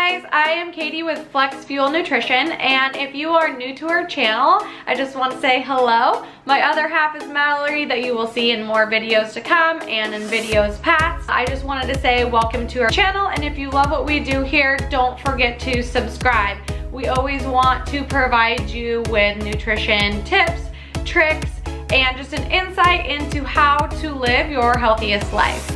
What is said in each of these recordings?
guys, I am Katie with Flex Fuel Nutrition, and if you are new to our channel, I just want to say hello. My other half is Mallory, that you will see in more videos to come and in videos past. I just wanted to say welcome to our channel, and if you love what we do here, don't forget to subscribe. We always want to provide you with nutrition tips, tricks, and just an insight into how to live your healthiest life.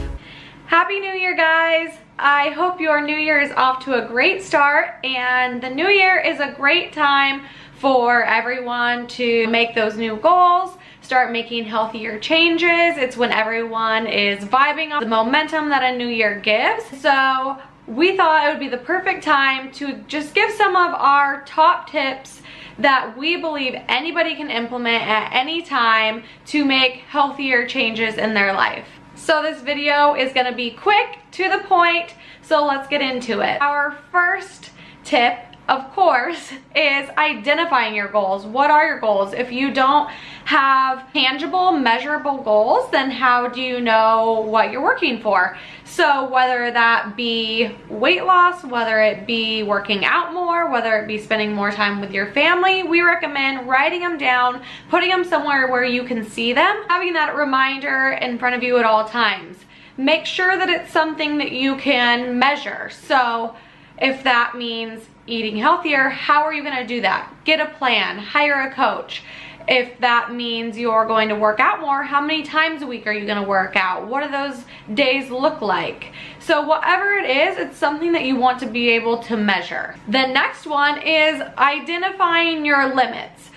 Happy New Year, guys! I hope your new year is off to a great start, and the new year is a great time for everyone to make those new goals, start making healthier changes. It's when everyone is vibing off the momentum that a new year gives. So we thought it would be the perfect time to just give some of our top tips that we believe anybody can implement at any time to make healthier changes in their life. So this video is gonna be quick, to the point, so let's get into it. Our first tip, of course, is identifying your goals. What are your goals? If you don't have tangible, measurable goals, then how do you know what you're working for? So whether that be weight loss, whether it be working out more, whether it be spending more time with your family, we recommend writing them down, putting them somewhere where you can see them, having that reminder in front of you at all times. Make sure that it's something that you can measure. So if that means eating healthier, how are you gonna do that? Get a plan, hire a coach. If that means you're going to work out more, how many times a week are you gonna work out? What do those days look like? So whatever it is, it's something that you want to be able to measure. The next one is identifying your limits.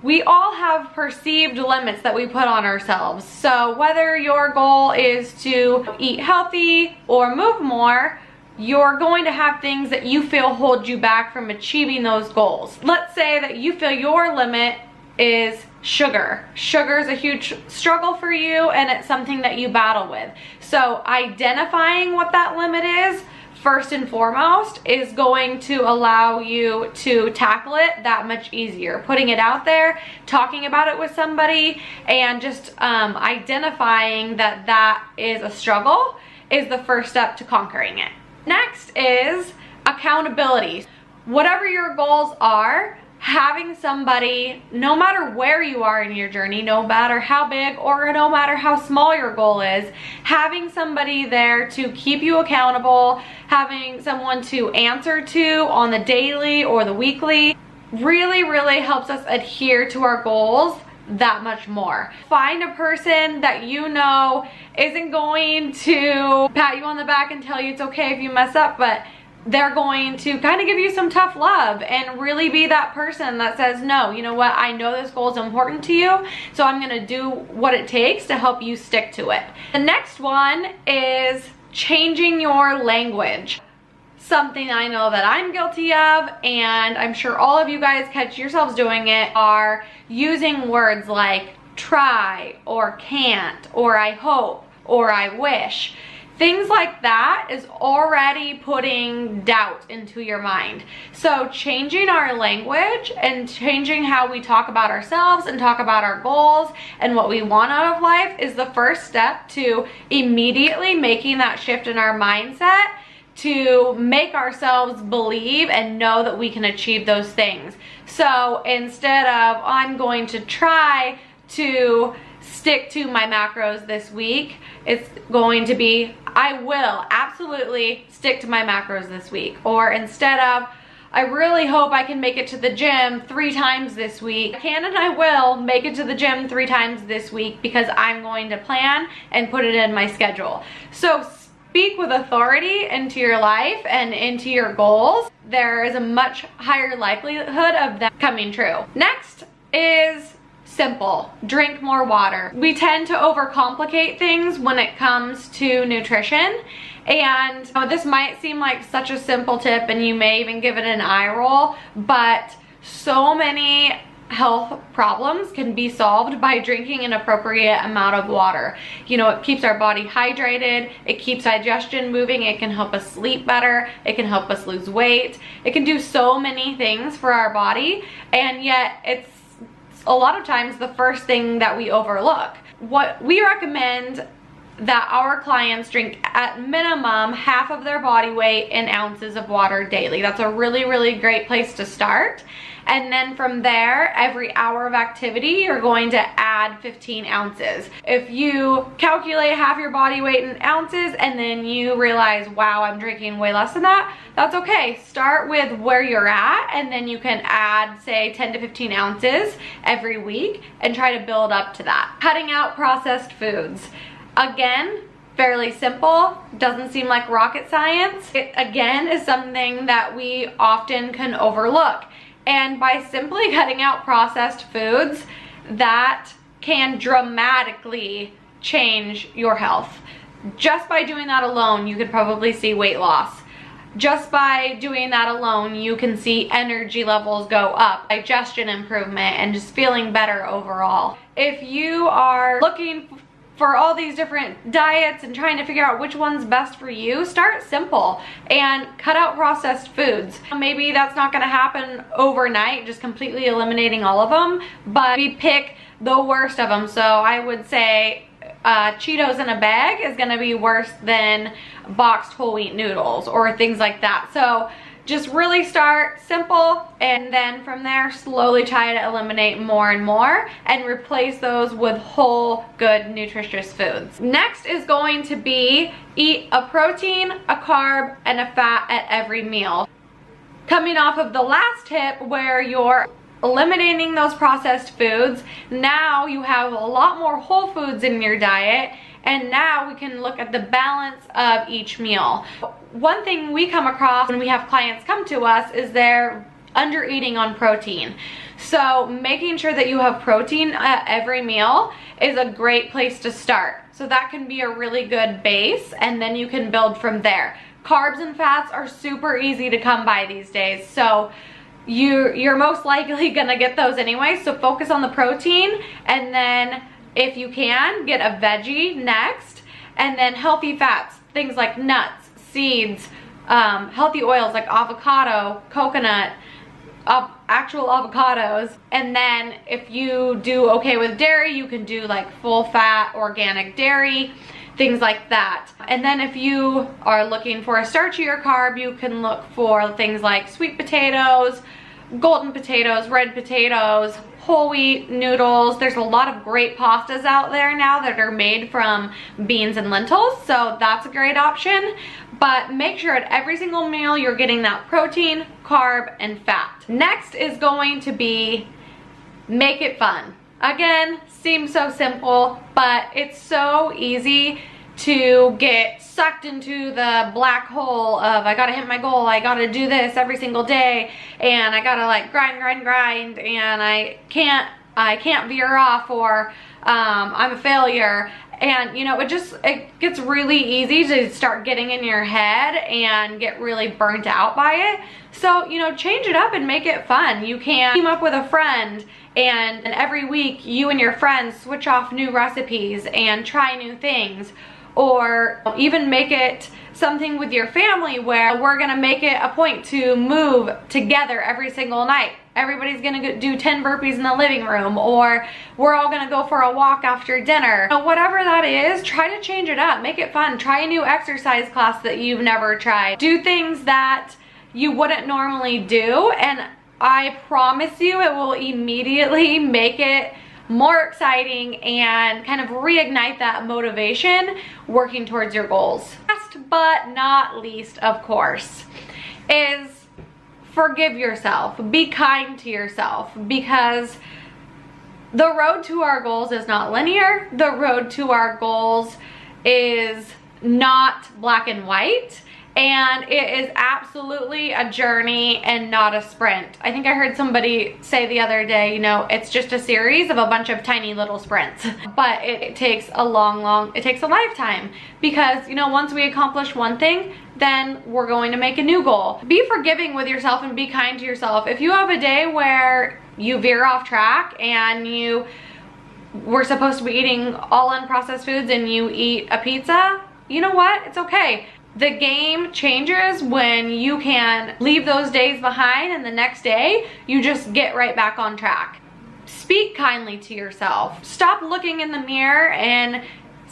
We all have perceived limits that we put on ourselves. So whether your goal is to eat healthy or move more, you're going to have things that you feel hold you back from achieving those goals. Let's say that you feel your limit is sugar. Sugar is a huge struggle for you, and it's something that you battle with. So identifying what that limit is, first and foremost, is going to allow you to tackle it that much easier. Putting it out there, talking about it with somebody, and just identifying that that is a struggle is the first step to conquering it. Next is accountability. Whatever your goals are, having somebody, no matter where you are in your journey, no matter how big or no matter how small your goal is, having somebody there to keep you accountable, having someone to answer to on the daily or the weekly, really helps us adhere to our goals that much more. Find a person that you know isn't going to pat you on the back and tell you it's okay if you mess up, but they're going to kind of give you some tough love and really be that person that says, no, you know what, I know this goal is important to you, so I'm gonna do what it takes to help you stick to it. The next one is changing your language. Something I know that I'm guilty of, and I'm sure all of you guys catch yourselves doing it, are using words like try or can't or I hope or I wish. Things like that is already putting doubt into your mind. So changing our language and changing how we talk about ourselves and talk about our goals and what we want out of life is the first step to immediately making that shift in our mindset to make ourselves believe and know that we can achieve those things. So instead of, I'm going to try to stick to my macros this week, it's going to be, I will absolutely stick to my macros this week. Or instead of, I really hope I can make it to the gym 3 times this week, I can and I will make it to the gym 3 times this week because I'm going to plan and put it in my schedule. So speak with authority into your life and into your goals. There is a much higher likelihood of that coming true. Next is simple. Drink more water. We tend to overcomplicate things when it comes to nutrition, and this might seem like such a simple tip and you may even give it an eye roll, but so many health problems can be solved by drinking an appropriate amount of water. You know, it keeps our body hydrated, it keeps digestion moving, it can help us sleep better, it can help us lose weight, it can do so many things for our body, and yet it's a lot of times the first thing that we overlook. What we recommend that our clients drink at minimum half of their body weight in ounces of water daily. That's a really, really great place to start. And then from there, every hour of activity, you're going to add 15 ounces. If you calculate half your body weight in ounces and then you realize, wow, I'm drinking way less than that, that's okay. Start with where you're at, and then you can add, say, 10 to 15 ounces every week and try to build up to that. Cutting out processed foods. Again, fairly simple, doesn't seem like rocket science. It, again, is something that we often can overlook. And by simply cutting out processed foods, that can dramatically change your health. Just by doing that alone, you could probably see weight loss. Just by doing that alone, you can see energy levels go up, digestion improvement, and just feeling better overall. If you are looking for all these different diets and trying to figure out which one's best for you, start simple and cut out processed foods. Maybe that's not gonna happen overnight, just completely eliminating all of them, but we pick the worst of them. So I would say Cheetos in a bag is gonna be worse than boxed whole wheat noodles or things like that. So just really start simple, and then from there slowly try to eliminate more and more and replace those with whole, good, nutritious foods. Next is going to be eat a protein, a carb, and a fat at every meal. Coming off of the last tip where you're eliminating those processed foods, now you have a lot more whole foods in your diet, and now we can look at the balance of each meal. One thing we come across when we have clients come to us is they're under eating on protein. So making sure that you have protein at every meal is a great place to start. So that can be a really good base, and then you can build from there. Carbs and fats are super easy to come by these days, so you're most likely gonna get those anyway. So focus on the protein, and then if you can, get a veggie next, and then healthy fats, things like nuts, seeds, healthy oils like avocado, coconut, actual avocados. And then if you do okay with dairy, you can do like full fat organic dairy, things like that. And then if you are looking for a starchier carb, you can look for things like sweet potatoes, golden potatoes, red potatoes, whole wheat noodles. There's a lot of great pastas out there now that are made from beans and lentils, so that's a great option. But make sure at every single meal you're getting that protein, carb, and fat. Next is going to be make it fun. Again, seems so simple, but it's so easy to get sucked into the black hole of I gotta hit my goal, I gotta do this every single day, and I gotta like grind, and I can't veer off, or I'm a failure. And you know, it gets really easy to start getting in your head and get really burnt out by it. So, you know, change it up and make it fun. You can team up with a friend, and every week you and your friends switch off new recipes and try new things. Or even make it something with your family where we're gonna make it a point to move together every single night. Everybody's gonna do 10 burpees in the living room, or we're all gonna go for a walk after dinner. You know, whatever that is, try to change it up, make it fun. Try a new exercise class that you've never tried. Do things that you wouldn't normally do, and I promise you it will immediately make it more exciting and kind of reignite that motivation working towards your goals. Last but not least, of course, is forgive yourself. Be kind to yourself, because the road to our goals is not linear. The road to our goals is not black and white. And it is absolutely a journey and not a sprint. I think I heard somebody say the other day, you know, it's just a series of a bunch of tiny little sprints. But it takes a it takes a lifetime. Because, you know, once we accomplish one thing, then we're going to make a new goal. Be forgiving with yourself and be kind to yourself. If you have a day where you veer off track and you were supposed to be eating all unprocessed foods and you eat a pizza, you know what? It's okay. The game changes when you can leave those days behind, and the next day you just get right back on track. Speak kindly to yourself. Stop looking in the mirror and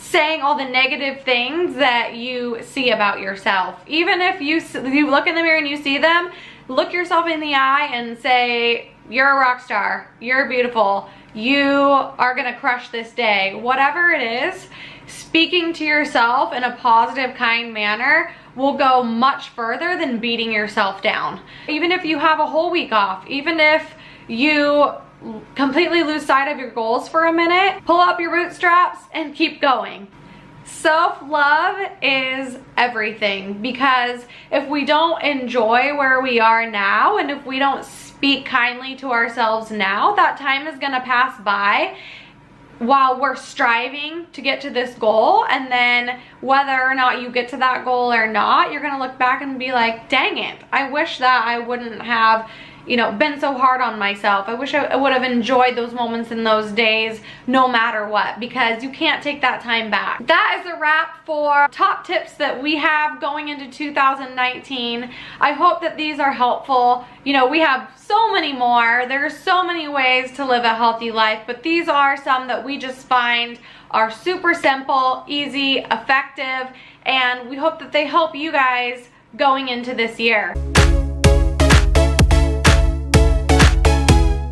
saying all the negative things that you see about yourself. Even if you look in the mirror and you see them, look yourself in the eye and say, you're a rock star, you're beautiful, you are gonna crush this day. Whatever it is, speaking to yourself in a positive, kind manner will go much further than beating yourself down. Even if you have a whole week off, even if you completely lose sight of your goals for a minute, pull up your bootstraps and keep going. Self-love is everything, because if we don't enjoy where we are now, and if we don't speak kindly to ourselves now, that time is gonna pass by while we're striving to get to this goal. And then whether or not you get to that goal or not, you're gonna look back and be like, dang it, I wish that I wouldn't have, you know, been so hard on myself. I wish I would have enjoyed those moments and those days no matter what, because you can't take that time back. That is a wrap for top tips that we have going into 2019. I hope that these are helpful. You know, we have so many more. There's so many ways to live a healthy life, but these are some that we just find are super simple, easy, effective, and we hope that they help you guys going into this year.